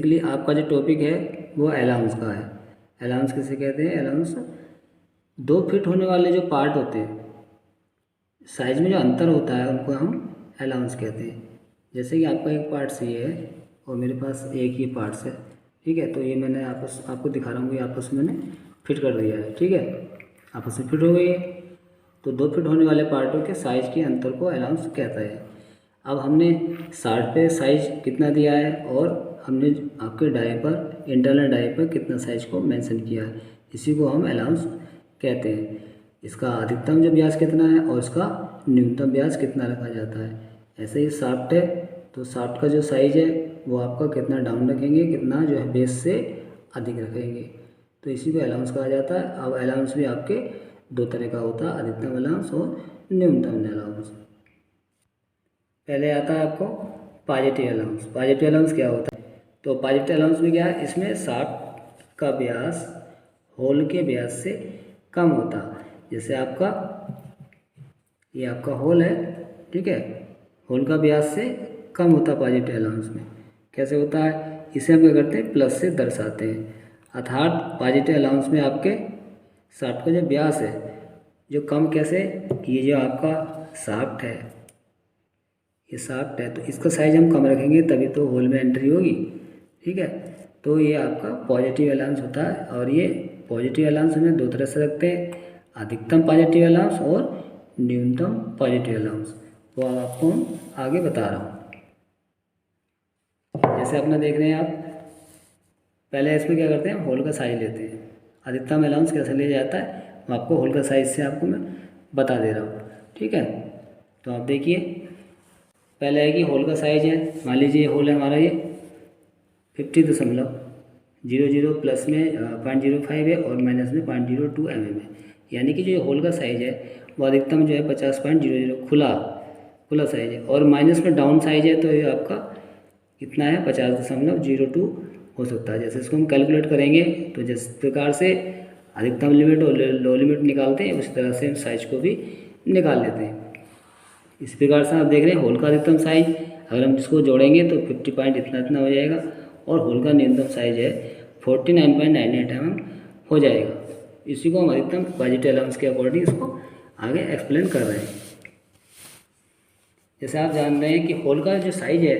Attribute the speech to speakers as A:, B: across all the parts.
A: Basically आपका जो topic है वो अलाउंस का है। अलाउंस किसे कहते हैं? अलाउंस 2 फिट होने वाले जो पार्ट होते हैं, साइज में जो अंतर होता है उनको हम अलाउंस कहते हैं। जैसे कि आपका एक पार्ट्स ये है और मेरे पास एक ही पार्ट्स है, ठीक है। तो ये मैंने आपको दिखा रहा हूँ कि आपस में मैंने फिट कर दिया है, ठीक है, आपस में फिट हो गई है। तो 2 फिट होने वाले पार्टों के साइज के अंतर को अलाउंस कहता है। अब हमने शार्ट पे साइज कितना दिया है और हमने आपके डाई पर, इंटरनल डाई पर कितना साइज को मेंशन किया है, इसी को हम अलाउंस कहते हैं। इसका अधिकतम जो व्यास कितना है और इसका न्यूनतम व्यास कितना रखा जाता है। ऐसे ही शाफ्ट है, तो शाफ्ट का जो साइज है वो आपका कितना डाउन रखेंगे, कितना जो है बेस से अधिक रखेंगे, तो इसी को अलाउंस कहा जाता है। अब अलाउंस भी आपके 2 तरह का होता है, अधिकतम अलाउंस और न्यूनतम अलाउंस। पहले आता है आपको पॉजिटिव अलाउंस। पॉजिटिव अलाउंस क्या होता है? तो पॉजिटिव अलाउंस में क्या है, इसमें शाफ्ट का व्यास होल के व्यास से कम होता है। जैसे आपका ये आपका होल है, ठीक है, होल का व्यास से कम होता है पॉजिटिव अलाउंस में। कैसे होता है? इसे हम क्या करते हैं, प्लस से दर्शाते हैं। अर्थात पॉजिटिव अलाउंस में आपके शाफ्ट का जो व्यास है जो कम, कैसे, ये जो आपका शाफ्ट है, ये शाफ्ट है, तो इसका साइज हम कम रखेंगे तभी तो होल में एंट्री होगी, ठीक है। तो ये आपका पॉजिटिव अलाउंस होता है। और ये पॉजिटिव अलाउंस हमें 2 तरह से रखते हैं, अधिकतम पॉजिटिव अलाउंस और न्यूनतम पॉजिटिव अलाउंस। वो आपको हम आगे बता रहा हूँ। जैसे अपना देख रहे हैं आप, पहले इसमें क्या करते हैं, होल का साइज लेते हैं। अधिकतम अलाउंस कैसे लिया जाता है वो आपको होल का साइज से आपको मैं बता दे रहा हूँ, ठीक है। तो आप देखिए, पहले है कि होल का साइज है, मान लीजिए ये होल है हमारा, ये 50.00 प्लस में 0.05 है और माइनस में 0.02 mm है। यानी कि जो होल का साइज है वो अधिकतम जो है 50.00 खुला साइज है, और माइनस में डाउन साइज है तो ये आपका कितना है, 50.02 हो सकता है। जैसे इसको हम कैलकुलेट करेंगे तो जिस प्रकार से अधिकतम लिमिट और लो लिमिट निकालते हैं उसी तरह से हम साइज को भी निकाल लेते हैं। इस प्रकार से आप देख रहे हैं होल का अधिकतम साइज, अगर हम इसको जोड़ेंगे तो 50 पॉइंट इतना हो जाएगा, और होल का न्यूनतम साइज है 49.98 mm हो जाएगा। इसी को हम अधिकतम पॉजिटिव अलाउंस के अकॉर्डिंग इसको आगे एक्सप्लेन कर रहे हैं। जैसे आप जान रहे हैं कि होल का जो साइज है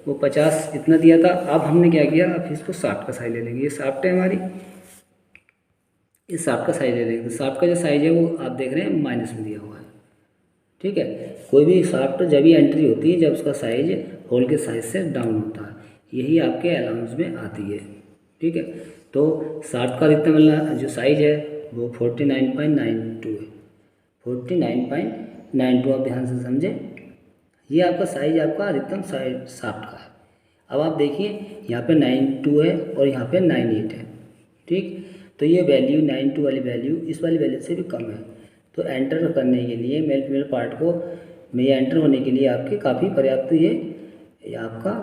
A: वो 50 इतना दिया था। अब हमने क्या किया, अब इसको 60 का साइज ले लेंगे। ये शाफ्ट है हमारी, इस शाफ्ट का साइज ले लेंगे। तो शाफ्ट का जो साइज है वो आप देख रहे हैं माइनस में दिया हुआ है, ठीक है। कोई भी शाफ्ट जब भी एंट्री होती है जब उसका साइज होल के साइज से डाउन होता है, यही आपके अलाउंस में आती है, ठीक है। तो शाफ्ट का अधिकतम जो साइज है वो 49.92 है, 49.92। आप ध्यान से समझें, ये आपका साइज आपका अधिकतम साइज शाफ्ट का है। अब आप देखिए यहाँ पे 92 है और यहाँ पे 98 है, ठीक। तो ये वैल्यू 92 वाली वैल्यू इस वाली वैल्यू से भी कम है। तो एंटर करने के लिए मेल फीमेल पार्ट को में ये एंटर होने के लिए आपके काफ़ी पर्याप्त ये आपका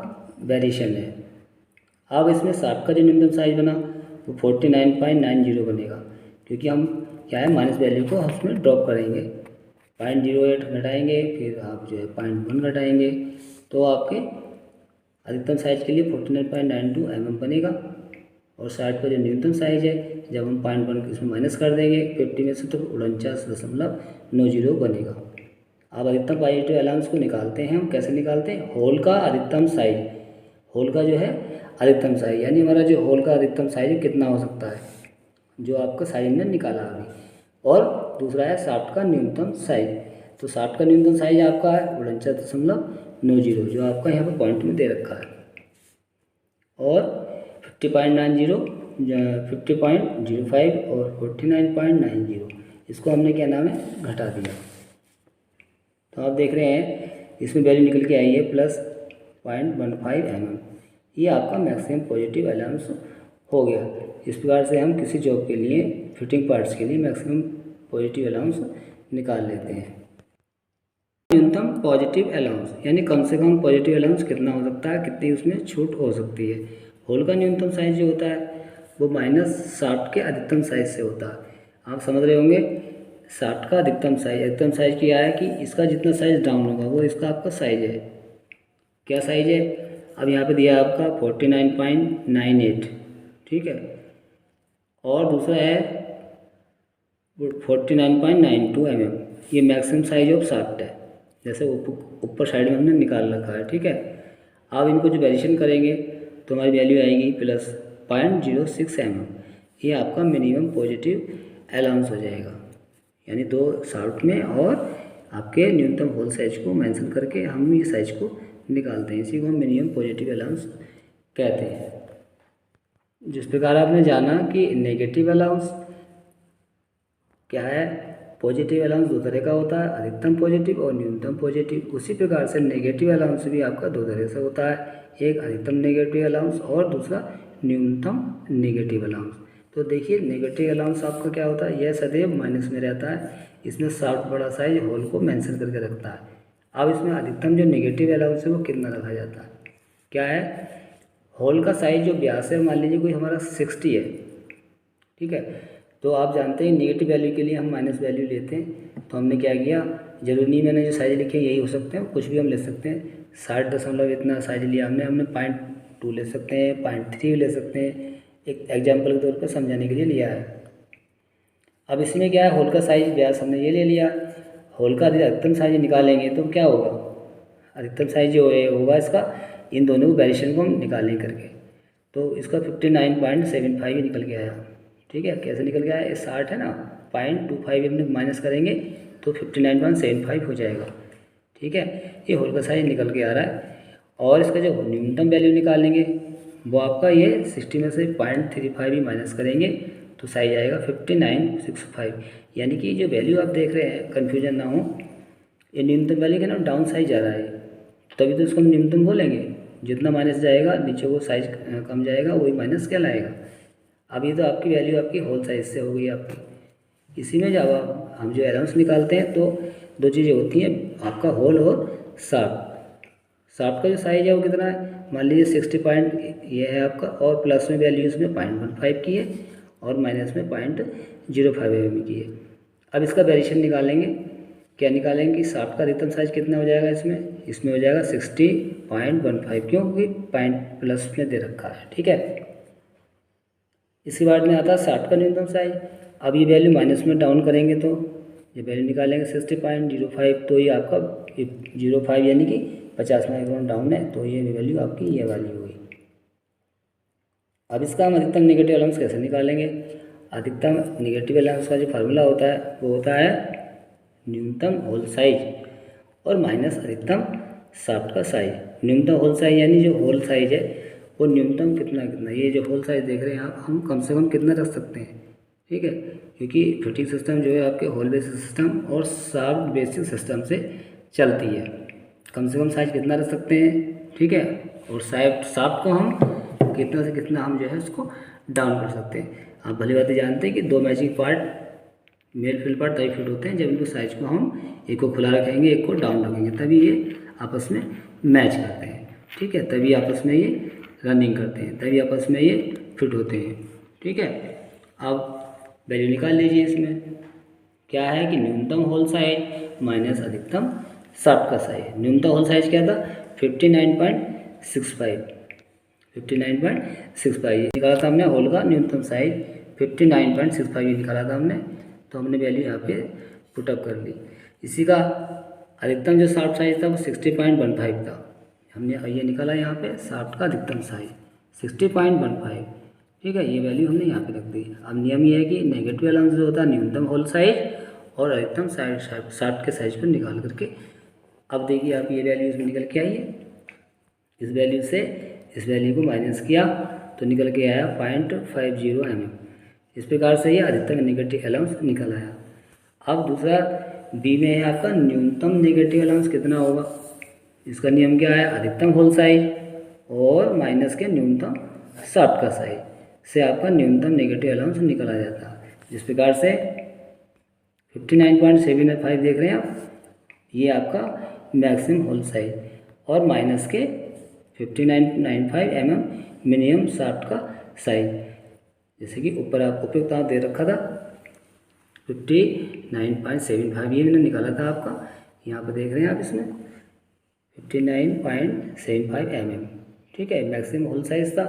A: वेरिएशन है। अब इसमें शाफ्ट का जो न्यूनतम साइज बना वो 49.90 बनेगा, क्योंकि हम क्या है, माइनस वैल्यू को उसमें ड्रॉप करेंगे, 0.08 घटाएंगे, फिर आप जो है 0.1 घटाएंगे, तो आपके अधिकतम साइज के लिए 49.92 mm बनेगा। और शाफ्ट का जो न्यूनतम साइज है जब हम 0.1 इसमें माइनस कर देंगे 50 में से तो 49.90 बनेगा। अब अधिकतम पॉजिटिव अलाउंस को निकालते हैं हम। कैसे निकालते हैं? होल का अधिकतम साइज, होल का जो है अधिकतम साइज, यानी हमारा जो होल का अधिकतम साइज कितना हो सकता है, जो आपका साइज हमने निकाला अभी। और दूसरा है शाफ्ट का न्यूनतम साइज। तो शाफ्ट का न्यूनतम साइज आपका है 49.90, जो आपका यहाँ पर पॉइंट में दे रखा है। और 50.90, 50.05 और 49.90, इसको हमने क्या नाम है, घटा दिया। तो आप देख रहे हैं इसमें वैल्यू निकल के आई है प्लस 0.15 mm। ये आपका मैक्सिमम पॉजिटिव अलाउंस हो गया। इस प्रकार से हम किसी जॉब के लिए, फिटिंग पार्ट्स के लिए मैक्सिमम पॉजिटिव अलाउंस निकाल लेते हैं। न्यूनतम पॉजिटिव अलाउंस यानी कम से कम पॉजिटिव अलाउंस कितना हो सकता है, कितनी उसमें छूट हो सकती है। होल का न्यूनतम साइज जो होता है वो माइनस शाफ्ट के अधिकतम साइज से होता है। आप समझ रहे होंगे, शाफ्ट का अधिकतम साइज क्या है कि इसका जितना साइज डाउन होगा वो इसका आपका साइज है। क्या साइज है? अब यहाँ पे दिया आपका 49.98, ठीक है, और दूसरा है 49.92 mm। ये मैक्सिमम साइज ऑफ शाफ्ट है, जैसे ऊपर साइड में हमने निकाल रखा है, ठीक है। आप इनको जो वेरिएशन करेंगे तो हमारी वैल्यू आएगी +0.06 mm। ये आपका मिनिमम पॉजिटिव अलाउंस हो जाएगा, यानी दो शाफ्ट में और आपके न्यूनतम होल साइज को मेंशन करके हम ये साइज को निकालते हैं। इसी को हम मिनिमम पॉजिटिव अलाउंस कहते हैं। जिस प्रकार आपने जाना कि नेगेटिव अलाउंस क्या है, पॉजिटिव अलाउंस दो तरह का होता है, अधिकतम पॉजिटिव और न्यूनतम पॉजिटिव। उसी प्रकार से नेगेटिव अलाउंस भी आपका दो तरह से होता है, एक अधिकतम नेगेटिव अलाउंस और दूसरा न्यूनतम नेगेटिव अलाउंस। तो देखिए नेगेटिव अलाउंस आपका क्या होता है, यह सदैव माइनस में रहता है, इसमें शाफ्ट बड़ा साइज होल को मेंशन करके रखता है। अब इसमें अधिकतम जो नेगेटिव अलाउंस है वो कितना रखा जाता है, क्या है, होल का साइज जो व्यास है, मान लीजिए कोई हमारा 60 है, ठीक है, तो आप जानते हैं नेगेटिव वैल्यू के लिए हम माइनस वैल्यू लेते हैं। तो हमने क्या किया, जरूरी नहीं मैंने जो साइज लिखे यही हो सकते हैं, कुछ भी हम ले सकते हैं। 60 इतना साइज लिया हमने 0.2 ले सकते हैं, 0.3 ले सकते हैं, एक एग्जाम्पल के तौर पर समझाने के लिए लिया है। अब इसमें क्या है, होल का साइज व्यास हमने ये ले लिया, होल का अधिकतम साइज निकालेंगे तो क्या होगा, अधिकतम साइज जो होगा इसका, इन दोनों को वेरिएशन को हम निकालेंगे करके, तो इसका 59.75 निकल के आया, ठीक है। कैसे निकल गया है, ये 60 है ना, 0.25 हमने माइनस करेंगे तो 59.75 हो जाएगा, ठीक है। ये होल का साइज निकल के आ रहा है। और इसका जो न्यूनतम वैल्यू निकालेंगे वो आपका ये 60 में से 0.35 ही माइनस करेंगे तो साइज आएगा 59.65। यानी कि जो वैल्यू आप देख रहे हैं, कन्फ्यूजन ना हो, ये न्यूनतम वैल्यू का ना डाउन साइज जा रहा है, तभी तो इसको हम न्यूनतम बोलेंगे। जितना माइनस जाएगा नीचे वो साइज कम जाएगा, वही माइनस कहलाएगा। अब ये तो आपकी वैल्यू आपकी होल साइज से हो गई आपकी। इसी में जब हम जो अलाउंस निकालते हैं तो दो चीज़ें होती हैं, आपका होल और शाफ्ट। शाफ्ट का जो साइज है वो कितना है, मान लीजिए 60 पॉइंट ये है आपका, और प्लस में वैल्यू इसमें 0.15 की है और माइनस में 0.05 mm की है। अब इसका वेरिएशन निकालेंगे, क्या निकालेंगे कि शाफ्ट का अधिकतम साइज कितना हो जाएगा, इसमें हो जाएगा 60.15, क्योंकि पॉइंट प्लस में दे रखा है, ठीक है। इसी बाद में आता है शाफ्ट का न्यूनतम साइज। अब ये वैल्यू माइनस में डाउन करेंगे तो ये वैल्यू निकालेंगे 60.05, तो ये आपका 0.5 यानी कि 50 माइक्रोन डाउन है, तो ये वैल्यू आपकी ये वाली हुई। अब इसका हम अधिकतम नेगेटिव अलाउंस कैसे निकालेंगे, अधिकतम नेगेटिव अलाउंस का जो फार्मूला होता है वो होता है न्यूनतम होल साइज और माइनस अधिकतम शाफ्ट का साइज। न्यूनतम होल साइज यानी जो होल साइज है वो न्यूनतम कितना, ये जो होल साइज देख रहे हैं आप, हम कम से कम कितना रख सकते हैं, ठीक है, क्योंकि फिटिंग सिस्टम जो है आपके होल बेसिस सिस्टम और शाफ्ट बेसिस सिस्टम से चलती है। कम से कम साइज कितना रख सकते हैं, ठीक है, और शाफ्ट को हम कितना से कितना हम जो है उसको डाउन कर सकते हैं। आप भली बात जानते हैं कि दो matching part, male field part तभी फिट होते हैं जब इनको साइज को हम एक को खुला रखेंगे एक को डाउन रखेंगे, तभी ये आपस में मैच करते हैं, ठीक है, तभी आपस में ये रनिंग करते हैं, तभी आपस में ये फिट होते हैं, ठीक है। अब वैल्यू निकाल लीजिए, इसमें क्या है कि न्यूनतम होल साइज माइनस अधिकतम शाफ्ट का साइज। न्यूनतम होल साइज क्या था 59.65, 59.65 निकाला था हमने, होल का न्यूनतम साइज 59.65 निकाला था हमने, तो हमने वैल्यू यहाँ पे पुटअप कर ली। इसी का अधिकतम जो शाफ्ट साइज था वो 60.15 था, हमने ये निकाला यहाँ पे शाफ्ट का अधिकतम साइज 60.15, ठीक है। ये वैल्यू हमने यहाँ पे रख दी। अब नियम ये है कि नेगेटिव अलाउंस जो होता है न्यूनतम होल साइज और अधिकतम साइज शाफ्ट के साइज को निकाल करके, अब देखिए आप ये वैल्यू इसमें निकल के आई है, इस वैल्यू से इस वैल्यू को माइनस किया तो निकल के आया 0.50 mm। इस प्रकार से ये अधिकतम नेगेटिव अलाउंस निकल आया। अब दूसरा बी में है आपका न्यूनतम नेगेटिव अलाउंस कितना होगा, इसका नियम क्या है, अधिकतम होल साइज और माइनस के न्यूनतम शाफ्ट का साइज से आपका न्यूनतम नेगेटिव अलाउंस निकला जाता है। जिस प्रकार से 59.75 देख रहे हैं आप, ये आपका मैक्सिमम होल साइज और माइनस के 59.95 mm मिनिमम शाफ्ट का साइज, जैसे कि ऊपर आप उपयुक्त दे रखा था 59.75, ये मैंने निकाला था आपका, यहाँ पर देख रहे हैं आप इसमें 59.75 mm, ठीक है, मैक्सिमम होल साइज था।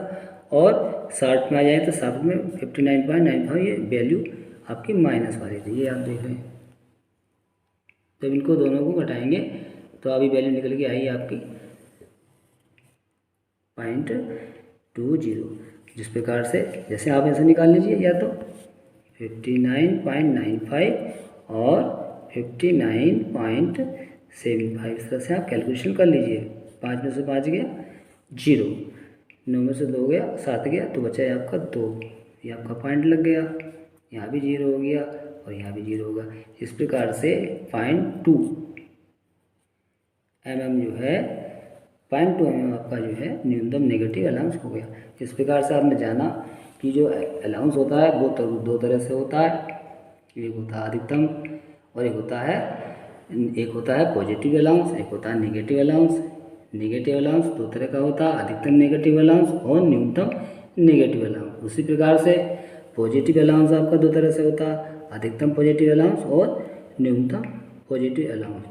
A: और शार्ट में आ जाए तो शार्ट में 59.95 ये वैल्यू आपकी माइनस वाली थी, ये आप देख लें। जब इनको दोनों को घटाएंगे तो अभी वैल्यू निकल के आई आपकी 0.20। जिस प्रकार से जैसे आप ऐसे निकाल लीजिए, या तो 59.95 और 59.75, इस तरह से आप कैलकुलेशन कर लीजिए। 5 में से 5 गया 0, 9 में से 2 गया 7 गया, तो बचा है आपका 2। ये आपका पॉइंट लग गया, यहाँ भी 0 हो गया और यहाँ भी 0 होगा। इस प्रकार से 0.2 mm जो है 0.2 mm आपका जो है न्यूनतम नेगेटिव अलाउंस हो गया। इस प्रकार से आपने जाना कि जो अलाउंस होता है वो दो तरह से होता है। एक होता है अधिकतम और एक होता है पॉजिटिव अलाउंस, एक होता है नेगेटिव अलाउंस। नेगेटिव अलाउंस दो तरह का होता है, अधिकतम नेगेटिव अलाउंस और न्यूनतम नेगेटिव अलाउंस। उसी प्रकार से पॉजिटिव अलाउंस आपका दो तरह से होता है, अधिकतम पॉजिटिव अलाउंस और न्यूनतम पॉजिटिव अलाउंस।